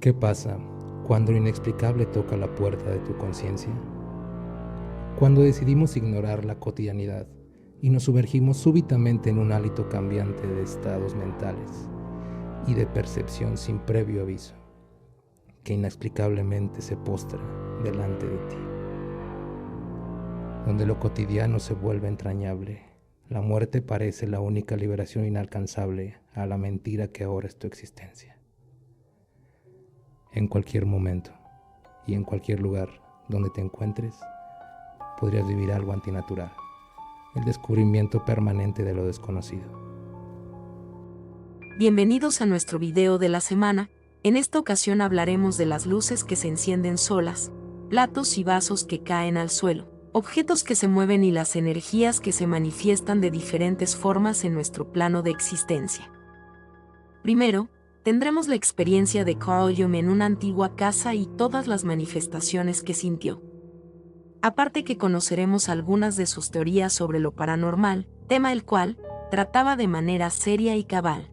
¿Qué pasa cuando lo inexplicable toca la puerta de tu conciencia? Cuando decidimos ignorar la cotidianidad y nos sumergimos súbitamente en un hálito cambiante de estados mentales y de percepción sin previo aviso, que inexplicablemente se postra delante de ti, donde lo cotidiano se vuelve entrañable, la muerte parece la única liberación inalcanzable a la mentira que ahora es tu existencia. En cualquier momento y en cualquier lugar donde te encuentres, podrías vivir algo antinatural, el descubrimiento permanente de lo desconocido. Bienvenidos a nuestro video de la semana. En esta ocasión hablaremos de las luces que se encienden solas, platos y vasos que caen al suelo, objetos que se mueven y las energías que se manifiestan de diferentes formas en nuestro plano de existencia. Primero, tendremos la experiencia de Carl Jung en una antigua casa y todas las manifestaciones que sintió. Aparte que conoceremos algunas de sus teorías sobre lo paranormal, tema el cual trataba de manera seria y cabal.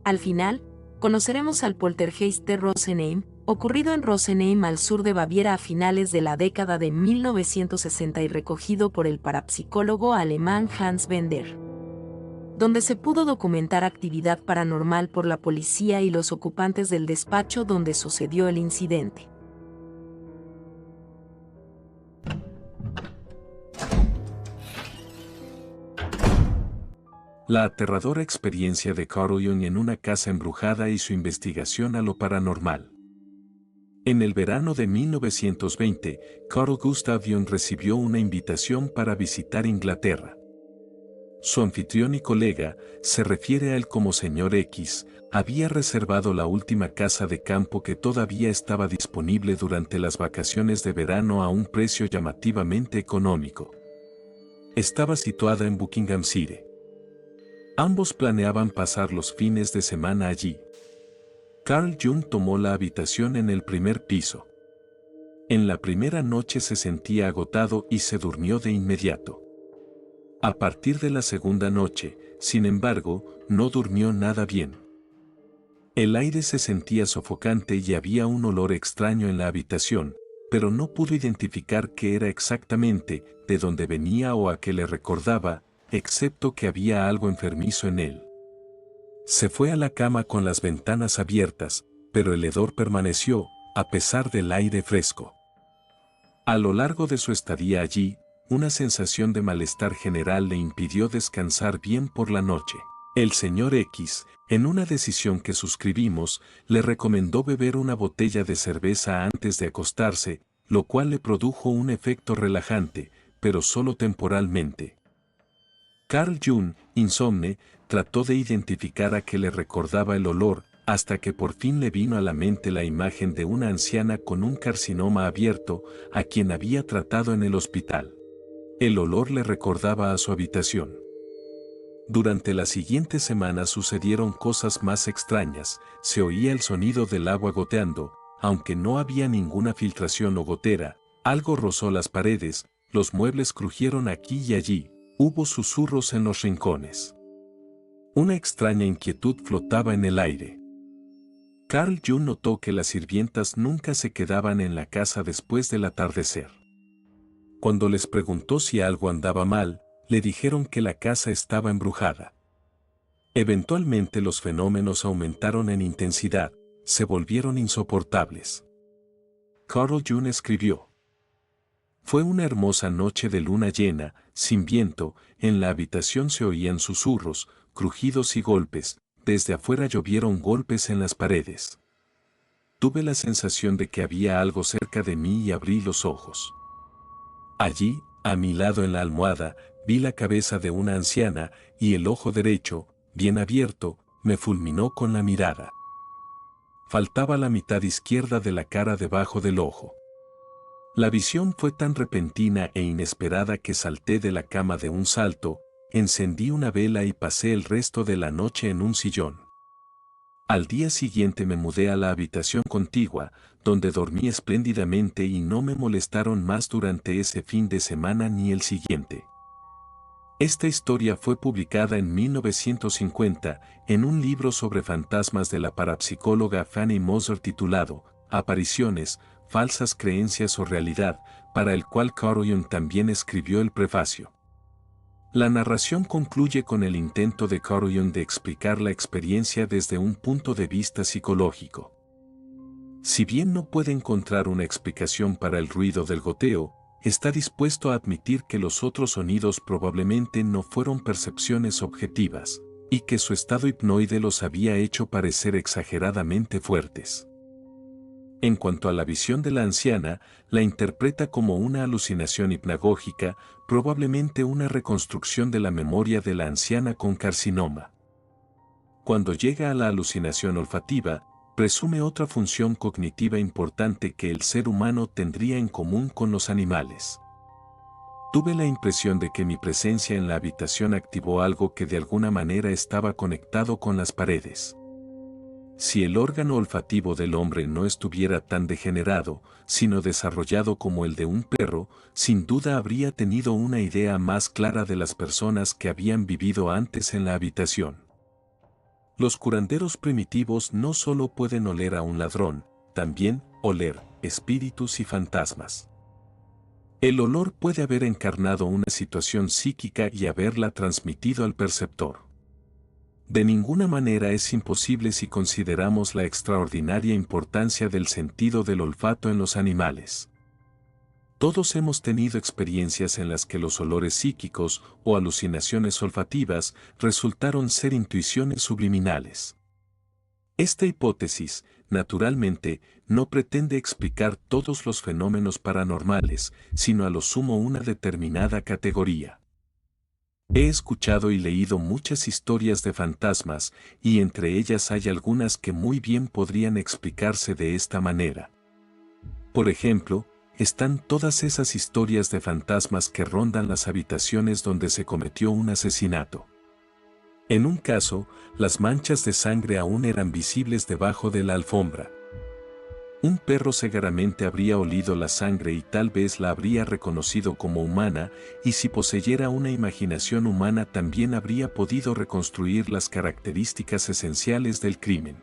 Al final, conoceremos al poltergeist de Rosenheim, ocurrido en Rosenheim al sur de Baviera a finales de la década de 1960 y recogido por el parapsicólogo alemán Hans Bender, donde se pudo documentar actividad paranormal por la policía y los ocupantes del despacho donde sucedió el incidente. La aterradora experiencia de Carl Jung en una casa embrujada y su investigación a lo paranormal. En el verano de 1920, Carl Gustav Jung recibió una invitación para visitar Inglaterra. Su anfitrión y colega, se refiere a él como Señor X, había reservado la última casa de campo que todavía estaba disponible durante las vacaciones de verano a un precio llamativamente económico. Estaba situada en Buckinghamshire. Ambos planeaban pasar los fines de semana allí. Carl Jung tomó la habitación en el primer piso. En la primera noche se sentía agotado y se durmió de inmediato. A partir de la segunda noche, sin embargo, no durmió nada bien. El aire se sentía sofocante y había un olor extraño en la habitación, pero no pudo identificar qué era exactamente, de dónde venía o a qué le recordaba, excepto que había algo enfermizo en él. Se fue a la cama con las ventanas abiertas, pero el hedor permaneció, a pesar del aire fresco. A lo largo de su estadía allí, una sensación de malestar general le impidió descansar bien por la noche. El señor X, en una decisión que suscribimos, le recomendó beber una botella de cerveza antes de acostarse, lo cual le produjo un efecto relajante, pero solo temporalmente. Carl Jung, insomne, trató de identificar a qué le recordaba el olor, hasta que por fin le vino a la mente la imagen de una anciana con un carcinoma abierto, a quien había tratado en el hospital. El olor le recordaba a su habitación. Durante las siguientes semanas sucedieron cosas más extrañas, se oía el sonido del agua goteando, aunque no había ninguna filtración o gotera, algo rozó las paredes, los muebles crujieron aquí y allí. Hubo susurros en los rincones. Una extraña inquietud flotaba en el aire. Carl Jung notó que las sirvientas nunca se quedaban en la casa después del atardecer. Cuando les preguntó si algo andaba mal, le dijeron que la casa estaba embrujada. Eventualmente los fenómenos aumentaron en intensidad, se volvieron insoportables. Carl Jung escribió: fue una hermosa noche de luna llena, sin viento, en la habitación se oían susurros, crujidos y golpes, desde afuera llovieron golpes en las paredes. Tuve la sensación de que había algo cerca de mí y abrí los ojos. Allí, a mi lado en la almohada, vi la cabeza de una anciana, y el ojo derecho, bien abierto, me fulminó con la mirada. Faltaba la mitad izquierda de la cara debajo del ojo. La visión fue tan repentina e inesperada que salté de la cama de un salto, encendí una vela y pasé el resto de la noche en un sillón. Al día siguiente me mudé a la habitación contigua, donde dormí espléndidamente y no me molestaron más durante ese fin de semana ni el siguiente. Esta historia fue publicada en 1950 en un libro sobre fantasmas de la parapsicóloga Fanny Moser titulado Apariciones, falsas creencias o realidad, para el cual Carl Jung también escribió el prefacio. La narración concluye con el intento de Carl Jung de explicar la experiencia desde un punto de vista psicológico. Si bien no puede encontrar una explicación para el ruido del goteo, está dispuesto a admitir que los otros sonidos probablemente no fueron percepciones objetivas, y que su estado hipnoide los había hecho parecer exageradamente fuertes. En cuanto a la visión de la anciana, la interpreta como una alucinación hipnagógica, probablemente una reconstrucción de la memoria de la anciana con carcinoma. Cuando llega a la alucinación olfativa, presume otra función cognitiva importante que el ser humano tendría en común con los animales. Tuve la impresión de que mi presencia en la habitación activó algo que de alguna manera estaba conectado con las paredes. Si el órgano olfativo del hombre no estuviera tan degenerado, sino desarrollado como el de un perro, sin duda habría tenido una idea más clara de las personas que habían vivido antes en la habitación. Los curanderos primitivos no solo pueden oler a un ladrón, también oler espíritus y fantasmas. El olor puede haber encarnado una situación psíquica y haberla transmitido al perceptor. De ninguna manera es imposible si consideramos la extraordinaria importancia del sentido del olfato en los animales. Todos hemos tenido experiencias en las que los olores psíquicos o alucinaciones olfativas resultaron ser intuiciones subliminales. Esta hipótesis, naturalmente, no pretende explicar todos los fenómenos paranormales, sino a lo sumo una determinada categoría. He escuchado y leído muchas historias de fantasmas, y entre ellas hay algunas que muy bien podrían explicarse de esta manera. Por ejemplo, están todas esas historias de fantasmas que rondan las habitaciones donde se cometió un asesinato. En un caso, las manchas de sangre aún eran visibles debajo de la alfombra. Un perro cegaramente habría olido la sangre y tal vez la habría reconocido como humana, y si poseyera una imaginación humana también habría podido reconstruir las características esenciales del crimen.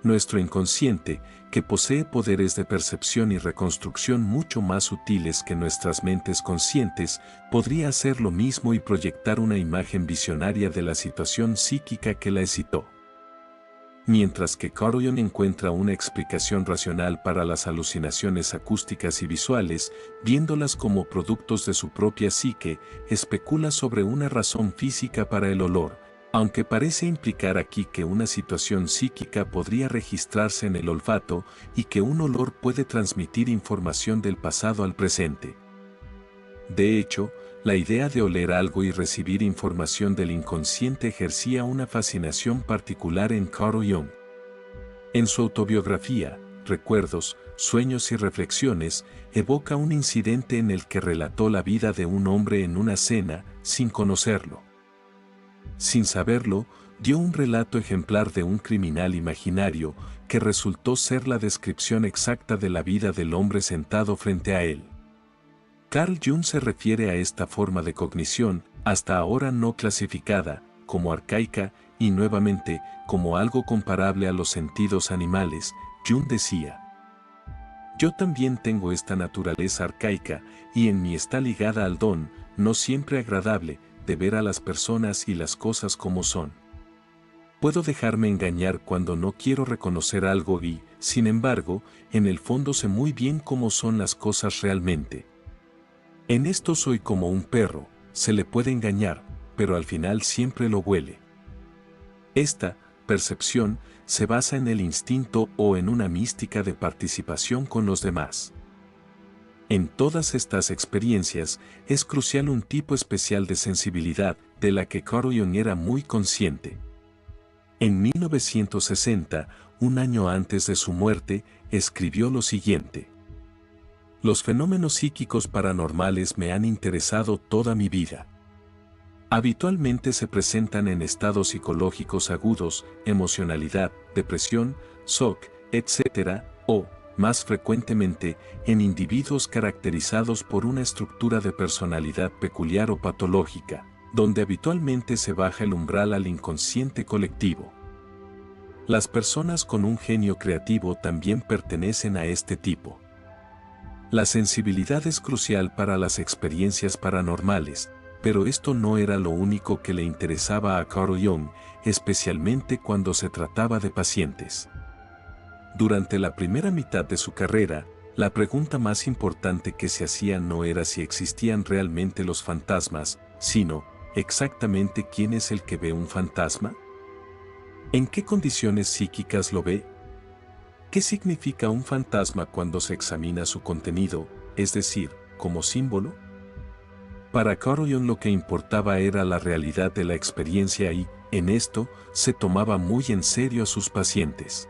Nuestro inconsciente, que posee poderes de percepción y reconstrucción mucho más sutiles que nuestras mentes conscientes, podría hacer lo mismo y proyectar una imagen visionaria de la situación psíquica que la excitó. Mientras que Carl Jung encuentra una explicación racional para las alucinaciones acústicas y visuales, viéndolas como productos de su propia psique, especula sobre una razón física para el olor, aunque parece implicar aquí que una situación psíquica podría registrarse en el olfato y que un olor puede transmitir información del pasado al presente. De hecho, la idea de oler algo y recibir información del inconsciente ejercía una fascinación particular en Carl Jung. En su autobiografía, Recuerdos, Sueños y Reflexiones, evoca un incidente en el que relató la vida de un hombre en una cena, sin conocerlo. Sin saberlo, dio un relato ejemplar de un criminal imaginario que resultó ser la descripción exacta de la vida del hombre sentado frente a él. Carl Jung se refiere a esta forma de cognición, hasta ahora no clasificada, como arcaica, y nuevamente, como algo comparable a los sentidos animales. Jung decía: yo también tengo esta naturaleza arcaica, y en mí está ligada al don, no siempre agradable, de ver a las personas y las cosas como son. Puedo dejarme engañar cuando no quiero reconocer algo y, sin embargo, en el fondo sé muy bien cómo son las cosas realmente. En esto soy como un perro, se le puede engañar, pero al final siempre lo huele. Esta percepción se basa en el instinto o en una mística de participación con los demás. En todas estas experiencias es crucial un tipo especial de sensibilidad de la que Carl Jung era muy consciente. En 1960, un año antes de su muerte, escribió lo siguiente: los fenómenos psíquicos paranormales me han interesado toda mi vida. Habitualmente se presentan en estados psicológicos agudos, emocionalidad, depresión, shock, etc., o, más frecuentemente en individuos caracterizados por una estructura de personalidad peculiar o patológica, donde habitualmente se baja el umbral al inconsciente colectivo. Las personas con un genio creativo también pertenecen a este tipo. La sensibilidad es crucial para las experiencias paranormales, pero esto no era lo único que le interesaba a Carl Jung, especialmente cuando se trataba de pacientes. Durante la primera mitad de su carrera, la pregunta más importante que se hacía no era si existían realmente los fantasmas, sino, exactamente quién es el que ve un fantasma. ¿En qué condiciones psíquicas lo ve? ¿Qué significa un fantasma cuando se examina su contenido, es decir, como símbolo? Para Carl Jung lo que importaba era la realidad de la experiencia y, en esto, se tomaba muy en serio a sus pacientes.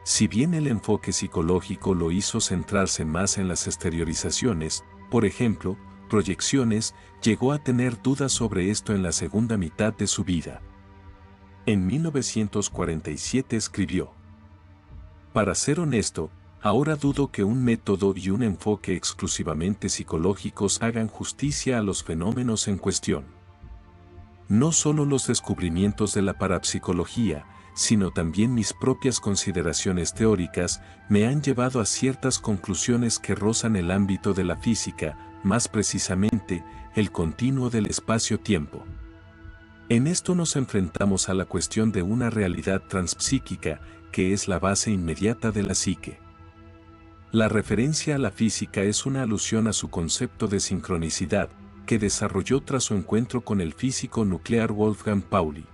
Si bien el enfoque psicológico lo hizo centrarse más en las exteriorizaciones, por ejemplo, proyecciones, llegó a tener dudas sobre esto en la segunda mitad de su vida. En 1947 escribió: "Para ser honesto, ahora dudo que un método y un enfoque exclusivamente psicológicos hagan justicia a los fenómenos en cuestión. No solo los descubrimientos de la parapsicología, sino también mis propias consideraciones teóricas me han llevado a ciertas conclusiones que rozan el ámbito de la física, más precisamente, el continuo del espacio-tiempo. En esto nos enfrentamos a la cuestión de una realidad transpsíquica, que es la base inmediata de la psique. La referencia a la física es una alusión a su concepto de sincronicidad, que desarrolló tras su encuentro con el físico nuclear Wolfgang Pauli.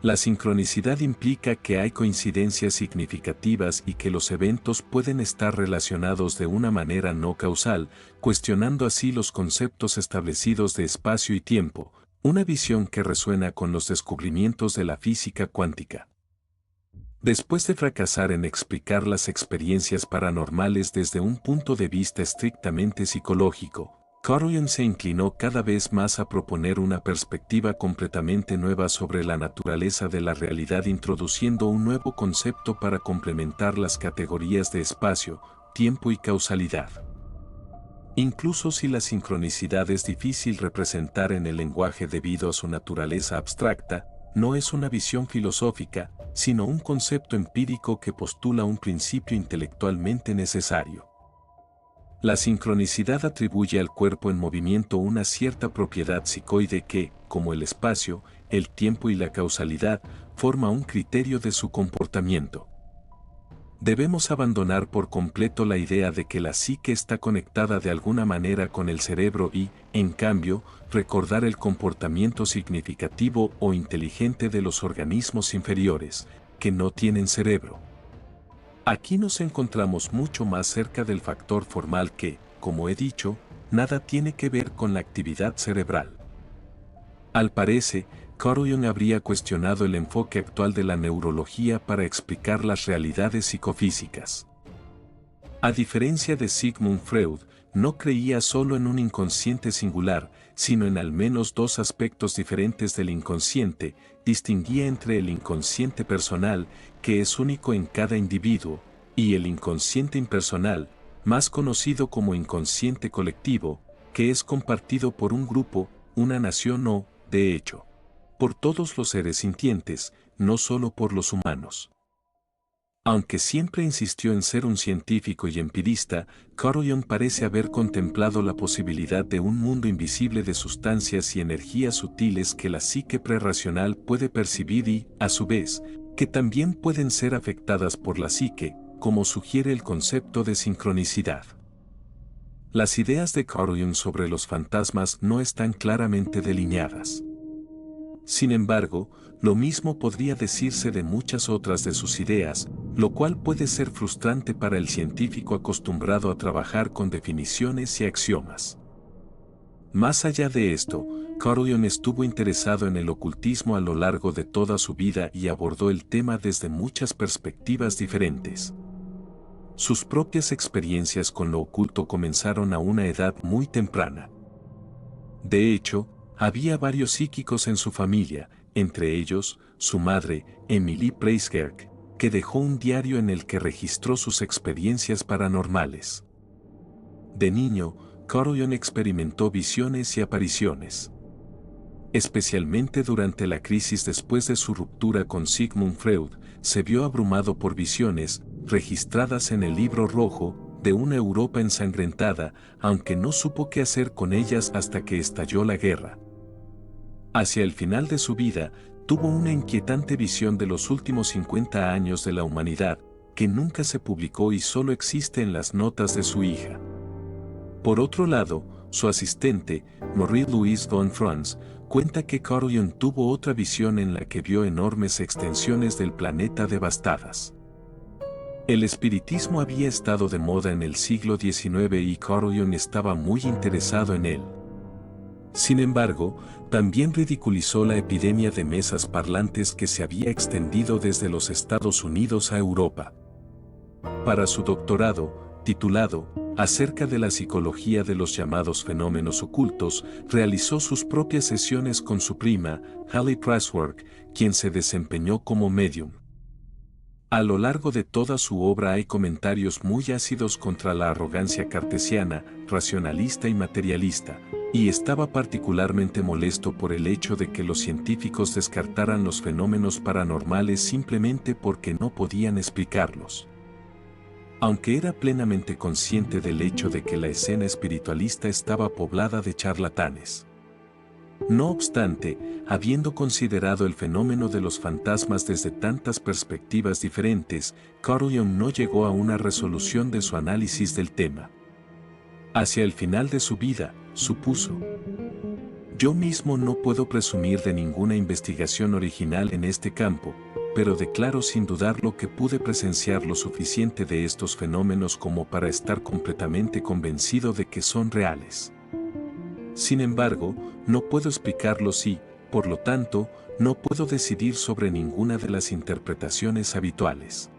La sincronicidad implica que hay coincidencias significativas y que los eventos pueden estar relacionados de una manera no causal, cuestionando así los conceptos establecidos de espacio y tiempo, una visión que resuena con los descubrimientos de la física cuántica. Después de fracasar en explicar las experiencias paranormales desde un punto de vista estrictamente psicológico, Carl Jung se inclinó cada vez más a proponer una perspectiva completamente nueva sobre la naturaleza de la realidad, introduciendo un nuevo concepto para complementar las categorías de espacio, tiempo y causalidad. Incluso si la sincronicidad es difícil representar en el lenguaje debido a su naturaleza abstracta, no es una visión filosófica, sino un concepto empírico que postula un principio intelectualmente necesario. La sincronicidad atribuye al cuerpo en movimiento una cierta propiedad psicoide que, como el espacio, el tiempo y la causalidad, forma un criterio de su comportamiento. Debemos abandonar por completo la idea de que la psique está conectada de alguna manera con el cerebro y, en cambio, recordar el comportamiento significativo o inteligente de los organismos inferiores, que no tienen cerebro. Aquí nos encontramos mucho más cerca del factor formal que, como he dicho, nada tiene que ver con la actividad cerebral. Al parecer, Carl Jung habría cuestionado el enfoque actual de la neurología para explicar las realidades psicofísicas. A diferencia de Sigmund Freud, no creía solo en un inconsciente singular, sino en al menos dos aspectos diferentes del inconsciente. Distinguía entre el inconsciente personal, que es único en cada individuo, y el inconsciente impersonal, más conocido como inconsciente colectivo, que es compartido por un grupo, una nación o, de hecho, por todos los seres sintientes, no solo por los humanos. Aunque siempre insistió en ser un científico y empirista, Carl Jung parece haber contemplado la posibilidad de un mundo invisible de sustancias y energías sutiles que la psique prerracional puede percibir y, a su vez, que también pueden ser afectadas por la psique, como sugiere el concepto de sincronicidad. Las ideas de Carl Jung sobre los fantasmas no están claramente delineadas. Sin embargo, lo mismo podría decirse de muchas otras de sus ideas, lo cual puede ser frustrante para el científico acostumbrado a trabajar con definiciones y axiomas. Más allá de esto, Carl Jung estuvo interesado en el ocultismo a lo largo de toda su vida y abordó el tema desde muchas perspectivas diferentes. Sus propias experiencias con lo oculto comenzaron a una edad muy temprana. De hecho, había varios psíquicos en su familia, entre ellos, su madre, Emilie Preiskerk, que dejó un diario en el que registró sus experiencias paranormales. De niño, Carl Jung experimentó visiones y apariciones. Especialmente durante la crisis después de su ruptura con Sigmund Freud, se vio abrumado por visiones, registradas en el Libro Rojo, de una Europa ensangrentada, aunque no supo qué hacer con ellas hasta que estalló la guerra. Hacia el final de su vida, tuvo una inquietante visión de los últimos 50 años de la humanidad, que nunca se publicó y solo existe en las notas de su hija. Por otro lado, su asistente, Marie-Louise von Franz, cuenta que Carl Jung tuvo otra visión en la que vio enormes extensiones del planeta devastadas. El espiritismo había estado de moda en el siglo XIX y Carl Jung estaba muy interesado en él. Sin embargo, también ridiculizó la epidemia de mesas parlantes que se había extendido desde los Estados Unidos a Europa. Para su doctorado, titulado Acerca de la psicología de los llamados fenómenos ocultos, realizó sus propias sesiones con su prima, Hallie Presswork, quien se desempeñó como medium. A lo largo de toda su obra hay comentarios muy ácidos contra la arrogancia cartesiana, racionalista y materialista, y estaba particularmente molesto por el hecho de que los científicos descartaran los fenómenos paranormales simplemente porque no podían explicarlos. Aunque era plenamente consciente del hecho de que la escena espiritualista estaba poblada de charlatanes. No obstante, habiendo considerado el fenómeno de los fantasmas desde tantas perspectivas diferentes, Carl Jung no llegó a una resolución de su análisis del tema. Hacia el final de su vida, supuso: yo mismo no puedo presumir de ninguna investigación original en este campo, pero declaro sin dudarlo que pude presenciar lo suficiente de estos fenómenos como para estar completamente convencido de que son reales. Sin embargo, no puedo explicarlos y, por lo tanto, no puedo decidir sobre ninguna de las interpretaciones habituales.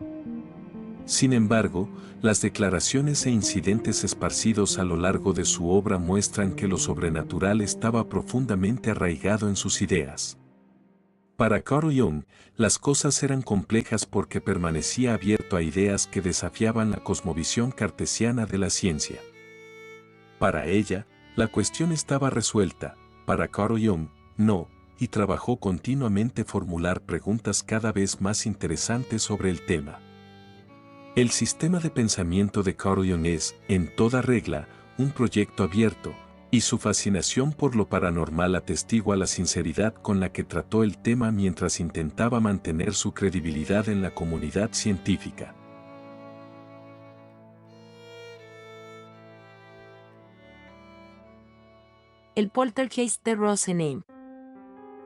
Sin embargo, las declaraciones e incidentes esparcidos a lo largo de su obra muestran que lo sobrenatural estaba profundamente arraigado en sus ideas. Para Carl Jung, las cosas eran complejas porque permanecía abierto a ideas que desafiaban la cosmovisión cartesiana de la ciencia. Para ella, la cuestión estaba resuelta; para Carl Jung, no, y trabajó continuamente formular preguntas cada vez más interesantes sobre el tema. El sistema de pensamiento de Carl Jung es, en toda regla, un proyecto abierto, y su fascinación por lo paranormal atestigua la sinceridad con la que trató el tema mientras intentaba mantener su credibilidad en la comunidad científica. El poltergeist de Rosenheim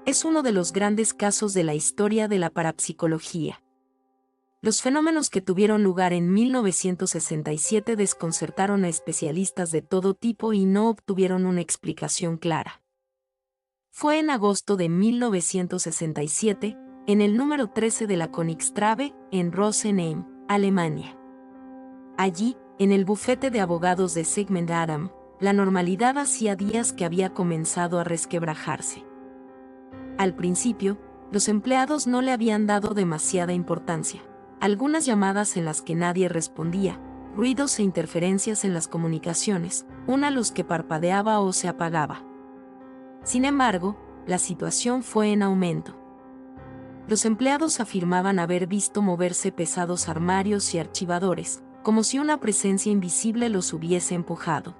es uno de los grandes casos de la historia de la parapsicología. Los fenómenos que tuvieron lugar en 1967 desconcertaron a especialistas de todo tipo y no obtuvieron una explicación clara. Fue en agosto de 1967, en el número 13 de la Königstraße, en Rosenheim, Alemania. Allí, en el bufete de abogados de Sigmund Adam, la normalidad hacía días que había comenzado a resquebrajarse. Al principio, los empleados no le habían dado demasiada importancia. Algunas llamadas en las que nadie respondía, ruidos e interferencias en las comunicaciones, una luz que parpadeaba o se apagaba. Sin embargo, la situación fue en aumento. Los empleados afirmaban haber visto moverse pesados armarios y archivadores, como si una presencia invisible los hubiese empujado.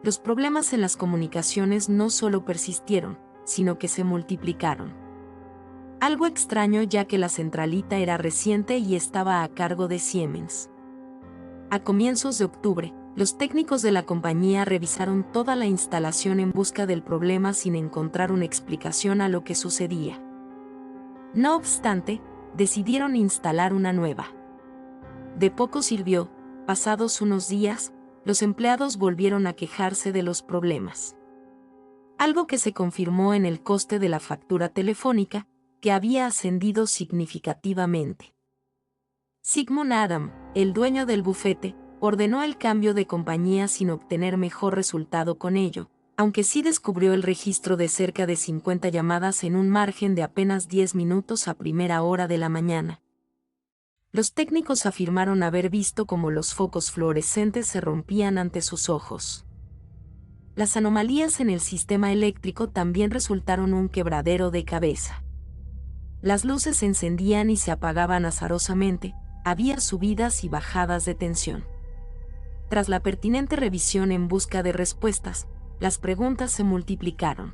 Los problemas en las comunicaciones no solo persistieron, sino que se multiplicaron. Algo extraño ya que la centralita era reciente y estaba a cargo de Siemens. A comienzos de octubre, los técnicos de la compañía revisaron toda la instalación en busca del problema sin encontrar una explicación a lo que sucedía. No obstante, decidieron instalar una nueva. De poco sirvió; pasados unos días, los empleados volvieron a quejarse de los problemas. Algo que se confirmó en el coste de la factura telefónica, que había ascendido significativamente. Sigmund Adam, el dueño del bufete, ordenó el cambio de compañía sin obtener mejor resultado con ello, aunque sí descubrió el registro de cerca de 50 llamadas en un margen de apenas 10 minutos a primera hora de la mañana. Los técnicos afirmaron haber visto cómo los focos fluorescentes se rompían ante sus ojos. Las anomalías en el sistema eléctrico también resultaron un quebradero de cabeza. Las luces se encendían y se apagaban azarosamente, había subidas y bajadas de tensión. Tras la pertinente revisión en busca de respuestas, las preguntas se multiplicaron.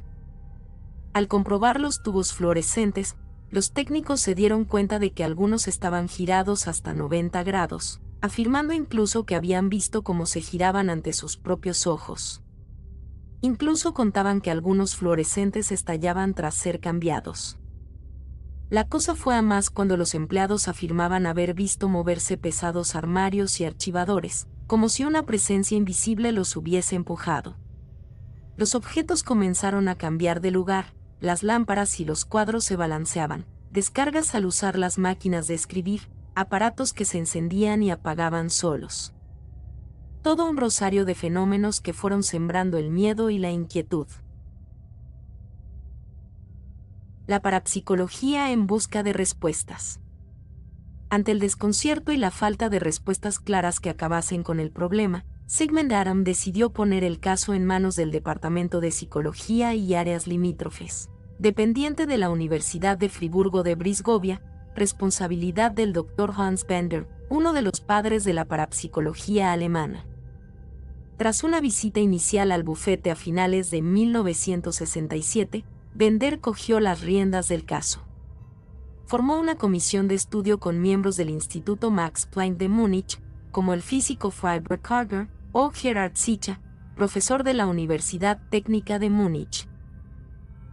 Al comprobar los tubos fluorescentes, los técnicos se dieron cuenta de que algunos estaban girados hasta 90 grados, afirmando incluso que habían visto cómo se giraban ante sus propios ojos. Incluso contaban que algunos fluorescentes estallaban tras ser cambiados. La cosa fue a más cuando los empleados afirmaban haber visto moverse pesados armarios y archivadores, como si una presencia invisible los hubiese empujado. Los objetos comenzaron a cambiar de lugar, las lámparas y los cuadros se balanceaban, descargas al usar las máquinas de escribir, aparatos que se encendían y apagaban solos. Todo un rosario de fenómenos que fueron sembrando el miedo y la inquietud. La parapsicología en busca de respuestas. Ante el desconcierto y la falta de respuestas claras que acabasen con el problema, Sigmund Adam decidió poner el caso en manos del Departamento de Psicología y Áreas Limítrofes, dependiente de la Universidad de Friburgo de Brisgovia, responsabilidad del Dr. Hans Bender, uno de los padres de la parapsicología alemana. Tras una visita inicial al bufete a finales de 1967, Bender cogió las riendas del caso. Formó una comisión de estudio con miembros del Instituto Max Planck de Múnich, como el físico Freiburg Karger o Gerhard Sicha, profesor de la Universidad Técnica de Múnich.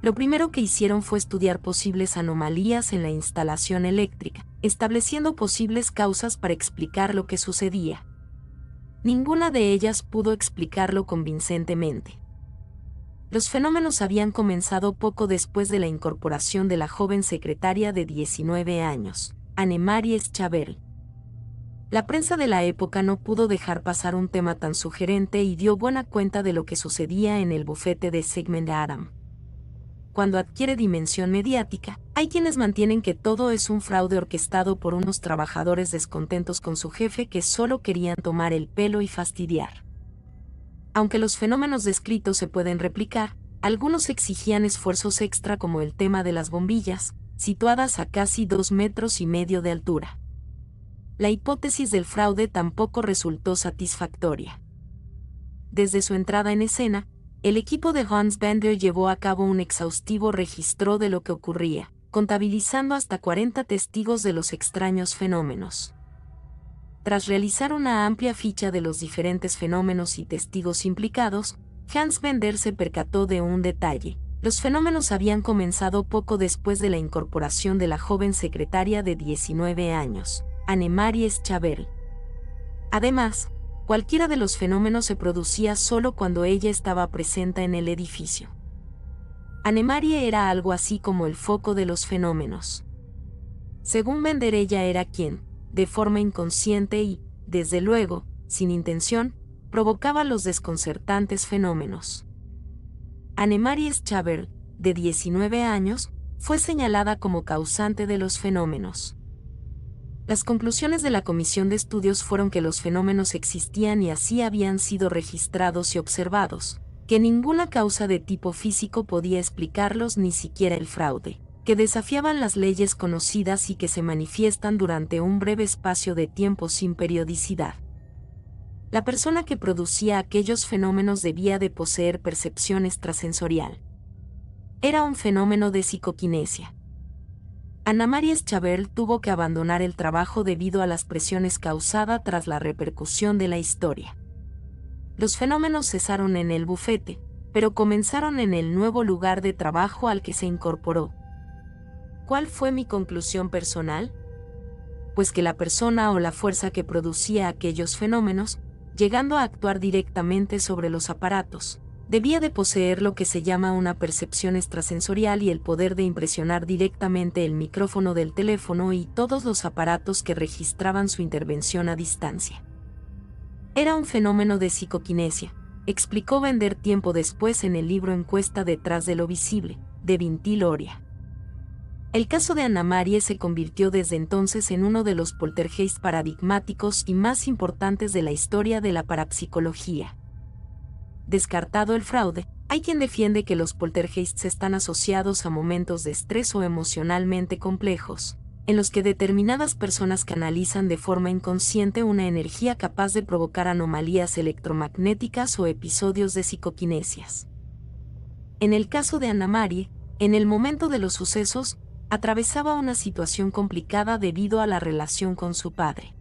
Lo primero que hicieron fue estudiar posibles anomalías en la instalación eléctrica, estableciendo posibles causas para explicar lo que sucedía. Ninguna de ellas pudo explicarlo convincentemente. Los fenómenos habían comenzado poco después de la incorporación de la joven secretaria de 19 años, Annemarie Schaberl. La prensa de la época no pudo dejar pasar un tema tan sugerente y dio buena cuenta de lo que sucedía en el bufete de Sigmund Adam. Cuando adquiere dimensión mediática, hay quienes mantienen que todo es un fraude orquestado por unos trabajadores descontentos con su jefe que solo querían tomar el pelo y fastidiar. Aunque los fenómenos descritos se pueden replicar, algunos exigían esfuerzos extra como el tema de las bombillas, situadas a casi 2,5 metros de altura. La hipótesis del fraude tampoco resultó satisfactoria. Desde su entrada en escena, el equipo de Hans Bender llevó a cabo un exhaustivo registro de lo que ocurría, contabilizando hasta 40 testigos de los extraños fenómenos. Tras realizar una amplia ficha de los diferentes fenómenos y testigos implicados, Hans Bender se percató de un detalle. Los fenómenos habían comenzado poco después de la incorporación de la joven secretaria de 19 años, Annemarie Schaberl. Además, cualquiera de los fenómenos se producía solo cuando ella estaba presente en el edificio. Annemarie era algo así como el foco de los fenómenos. Según Bender, ella era quien, de forma inconsciente y, desde luego, sin intención, provocaba los desconcertantes fenómenos. Annemarie Schaberl, de 19 años, fue señalada como causante de los fenómenos. Las conclusiones de la comisión de estudios fueron que los fenómenos existían y así habían sido registrados y observados, que ninguna causa de tipo físico podía explicarlos, ni siquiera el fraude, que desafiaban las leyes conocidas y que se manifiestan durante un breve espacio de tiempo sin periodicidad. La persona que producía aquellos fenómenos debía de poseer percepción extrasensorial. Era un fenómeno de psicoquinesia. Annemarie Schaberl tuvo que abandonar el trabajo debido a las presiones causadas tras la repercusión de la historia. Los fenómenos cesaron en el bufete, pero comenzaron en el nuevo lugar de trabajo al que se incorporó. ¿Cuál fue mi conclusión personal? Pues que la persona o la fuerza que producía aquellos fenómenos, llegando a actuar directamente sobre los aparatos, debía de poseer lo que se llama una percepción extrasensorial y el poder de impresionar directamente el micrófono del teléfono y todos los aparatos que registraban su intervención a distancia. Era un fenómeno de psicoquinesia, explicó Bender tiempo después en el libro Encuesta detrás de lo visible, de Vintil Oria. El caso de Anna Marie se convirtió desde entonces en uno de los poltergeist paradigmáticos y más importantes de la historia de la parapsicología. Descartado el fraude, hay quien defiende que los poltergeists están asociados a momentos de estrés o emocionalmente complejos, en los que determinadas personas canalizan de forma inconsciente una energía capaz de provocar anomalías electromagnéticas o episodios de psicoquinesias. En el caso de Anna Marie, en el momento de los sucesos, atravesaba una situación complicada debido a la relación con su padre.